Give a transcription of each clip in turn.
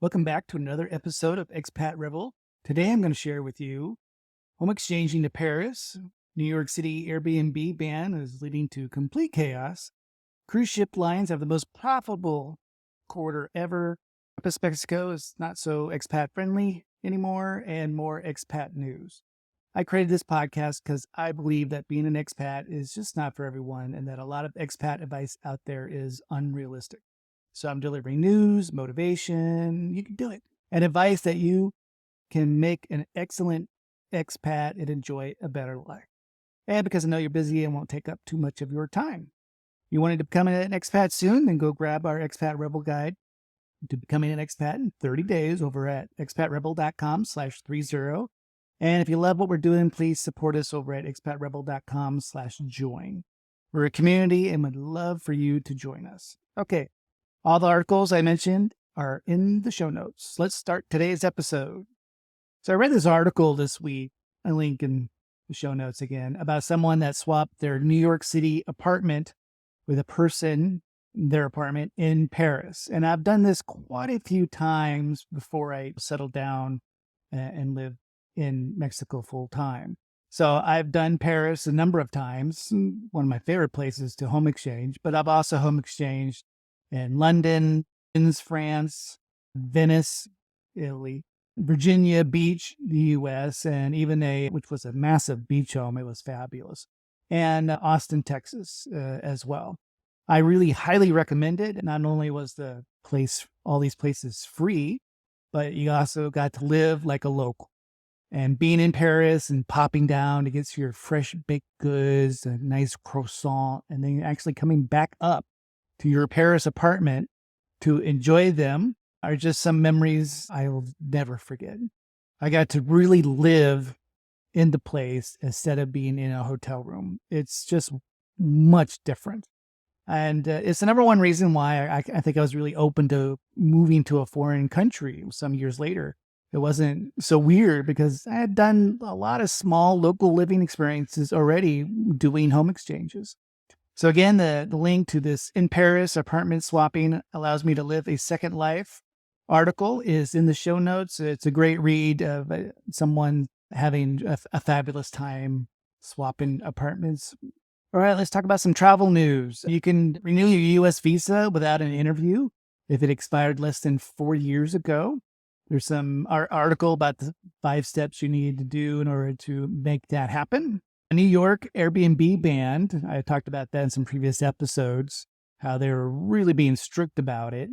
Welcome back to another episode of Expat Rebel. Today I'm going to share with you home exchanging to Paris. New York City Airbnb ban is leading to complete chaos. Cruise ship lines have the most profitable quarter ever. Chiapas, Mexico is not so expat friendly anymore, and more expat news. I created this podcast because I believe that being an expat is just not for everyone and that a lot of expat advice out there is unrealistic. So I'm delivering news, motivation, you can do it, and advice that you can make an excellent expat and enjoy a better life. And because I know you're busy and won't take up too much of your time. You wanted to become an expat soon, then go grab our Expat Rebel Guide to becoming an expat in 30 days over at expatrebel.com/30. And if you love what we're doing, please support us over at expatrebel.com/join. We're a community and would love for you to join us. Okay, all the articles I mentioned are in the show notes. Let's start today's episode. So I read this article this week, a link in the show notes again, about someone that swapped their New York City apartment with a person, their apartment in Paris. And I've done this quite a few times before I settled down and lived in Mexico full time. So I've done Paris a number of times, one of my favorite places to home exchange, but I've also home exchanged in London, France, Venice, Italy, Virginia Beach, the US, and even which was a massive beach home. It was fabulous. And Austin, Texas as well. I really highly recommend it. Not only was all these places free, but you also got to live like a local. And being in Paris and popping down to get your fresh baked goods, a nice croissant, and then actually coming back up to your Paris apartment to enjoy them are just some memories I will never forget. I got to really live in the place instead of being in a hotel room. It's just much different. And it's the number one reason why I think I was really open to moving to a foreign country some years later. It wasn't so weird because I had done a lot of small local living experiences already doing home exchanges. So again, the link to this in Paris apartment swapping allows me to live a second life article is in the show notes. It's a great read of someone having a fabulous time swapping apartments. All right, let's talk about some travel news. You can renew your U.S. visa without an interview if it expired less than 4 years ago. There's some article about the 5 steps you need to do in order to make that happen. A New York Airbnb ban, I talked about that in some previous episodes, how they were really being strict about it,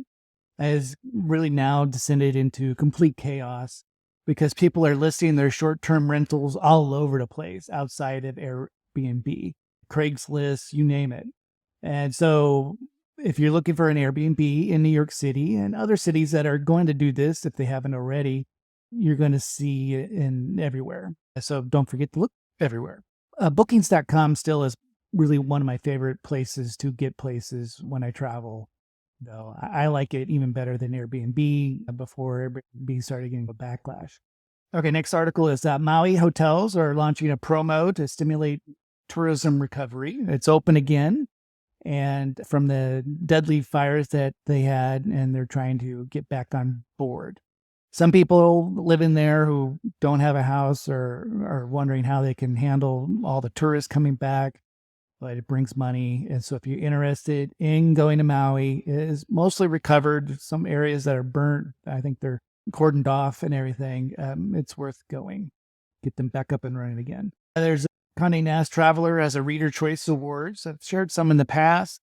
has really now descended into complete chaos because people are listing their short-term rentals all over the place outside of Airbnb, Craigslist, you name it. And so if you're looking for an Airbnb in New York City and other cities that are going to do this, if they haven't already, you're going to see it in everywhere. So don't forget to look everywhere. Bookings.com still is really one of my favorite places to get places when I travel. Though I like it even better than Airbnb before Airbnb started getting a backlash. Okay, next article is that Maui hotels are launching a promo to stimulate tourism recovery. It's open again. And from the deadly fires that they had, and they're trying to get back on board. Some people living there who don't have a house are wondering how they can handle all the tourists coming back, but it brings money. And so if you're interested in going to Maui, it is mostly recovered. Some areas that are burnt, I think they're cordoned off and everything. It's worth going. Get them back up and running again. There's Condé Nast Traveler as a Reader Choice Awards. I've shared some in the past,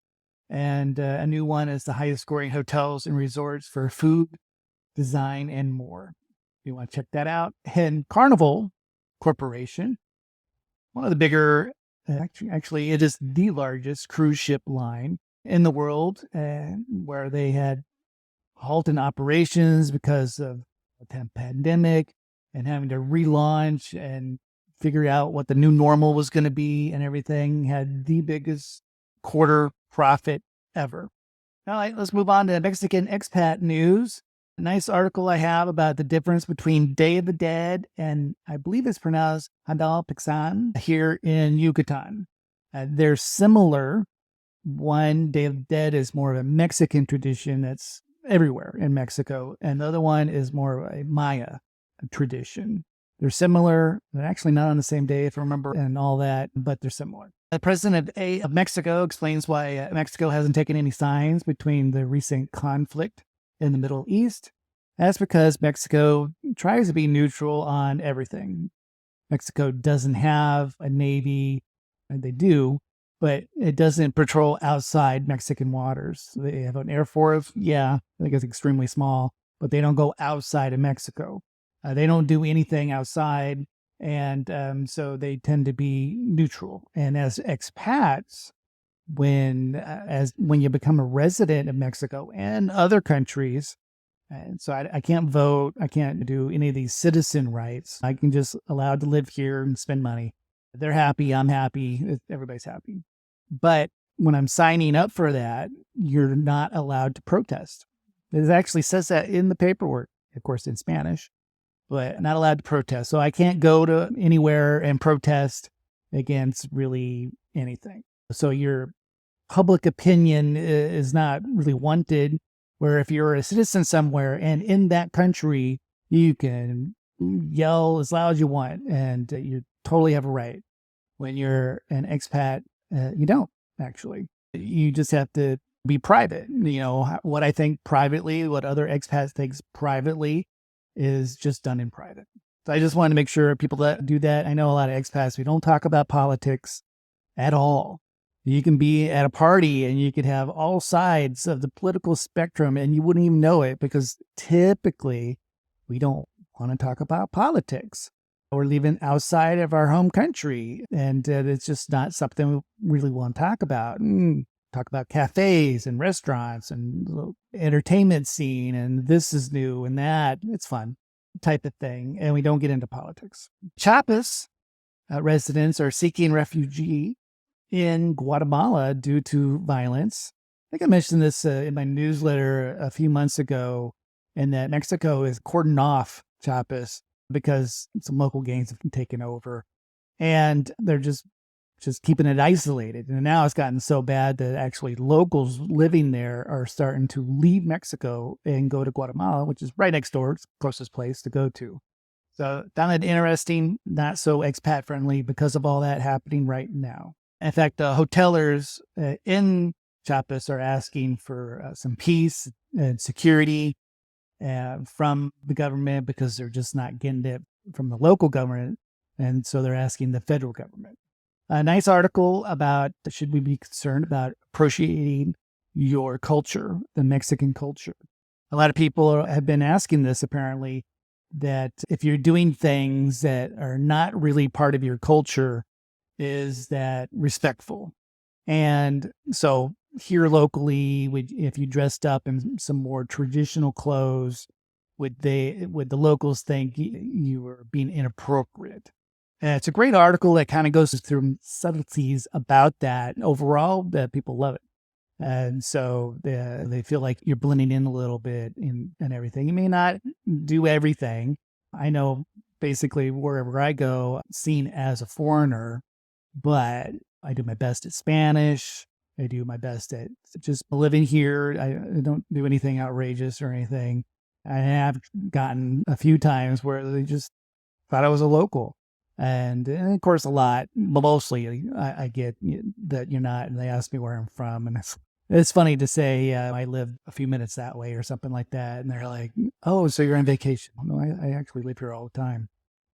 and a new one is the highest scoring hotels and resorts for food, design, and more. You want to check that out. And Carnival Corporation, one of the bigger, actually, it is the largest cruise ship line in the world, where they had halted operations because of the pandemic and having to relaunch and figure out what the new normal was going to be and everything, had the biggest quarter profit ever. All right, let's move on to Mexican expat news. A nice article I have about the difference between Day of the Dead and I believe it's pronounced Hadal Pixan here in Yucatan. They're similar. One, Day of the Dead is more of a Mexican tradition that's everywhere in Mexico. And the other one is more of a Maya tradition. They're similar. They're actually not on the same day, if I remember, and all that, but they're similar. The president of Mexico explains why Mexico hasn't taken any signs between the recent conflict in the Middle East. That's because Mexico tries to be neutral on everything. Mexico doesn't have a navy, and they do, but it doesn't patrol outside Mexican waters. They have an air force, yeah, I think it's extremely small, but they don't go outside of Mexico. They don't do anything outside, and so they tend to be neutral. And as expats, when you become a resident of Mexico and other countries, and so I can't vote, I can't do any of these citizen rights. I can just allowed to live here and spend money. They're happy, I'm happy, everybody's happy. But when I'm signing up for that, you're not allowed to protest. It actually says that in the paperwork, of course, in Spanish, but not allowed to protest. So I can't go to anywhere and protest against really anything. So your public opinion is not really wanted, where if you're a citizen somewhere and in that country, you can yell as loud as you want and you totally have a right. When you're an expat, you don't actually. You just have to be private. What I think privately, what other expats think privately is just done in private. So I just wanted to make sure people that do that. I know a lot of expats, we don't talk about politics at all. You can be at a party and you could have all sides of the political spectrum and you wouldn't even know it, because typically we don't want to talk about politics. We're living outside of our home country, and it's just not something we really want to talk about. Talk about cafes and restaurants and the entertainment scene, and this is new and that. It's fun type of thing, and we don't get into politics. Chiapas residents are seeking refuge in Guatemala due to violence. I think I mentioned this in my newsletter a few months ago, and that Mexico is cordoned off Chiapas because some local gangs have taken over, and they're just keeping it isolated. And now it's gotten so bad that actually locals living there are starting to leave Mexico and go to Guatemala, which is right next door. It's the closest place to go to. So found it interesting, not so expat friendly because of all that happening right now. In fact, hotelers in Chiapas are asking for some peace and security from the government, because they're just not getting it from the local government. And so they're asking the federal government. A nice article about, should we be concerned about appreciating your culture, the Mexican culture? A lot of people have been asking this, apparently, that if you're doing things that are not really part of your culture, is that respectful? And so here locally, if you dressed up in some more traditional clothes, would the locals think you were being inappropriate? And it's a great article that kind of goes through subtleties about that. Overall, people love it. And so they feel like you're blending in a little bit and everything. You may not do everything. I know basically wherever I go, I'm seen as a foreigner, but I do my best at Spanish. I do my best at just living here. I don't do anything outrageous or anything. I have gotten a few times where they just thought I was a local. And of course, a lot, but mostly I get that you're not, and they ask me where I'm from. And it's funny to say I live a few minutes that way or something like that. And they're like, oh, so you're on vacation. No, I actually live here all the time.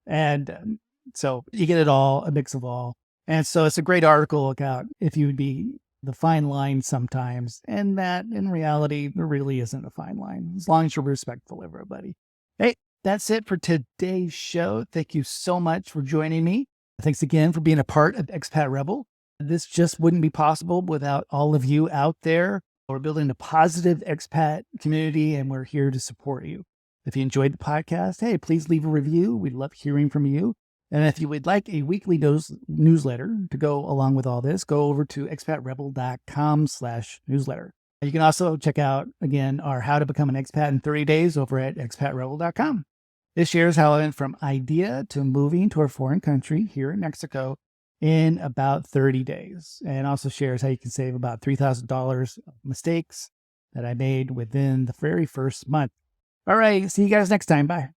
And so you get it all, a mix of all. And so it's a great article about if you would be the fine line sometimes, and that in reality, there really isn't a fine line, as long as you're respectful of everybody. Hey, that's it for today's show. Thank you so much for joining me. Thanks again for being a part of Expat Rebel. This just wouldn't be possible without all of you out there. We're building a positive expat community, and we're here to support you. If you enjoyed the podcast, hey, please leave a review. We'd love hearing from you. And if you would like a weekly newsletter to go along with all this, go over to expatrebel.com/newsletter. You can also check out, again, our How to Become an Expat in 30 Days over at expatrebel.com. This shares how I went from idea to moving to a foreign country here in Mexico in about 30 days. And also shares how you can save about $3,000 of mistakes that I made within the very first month. All right. See you guys next time. Bye.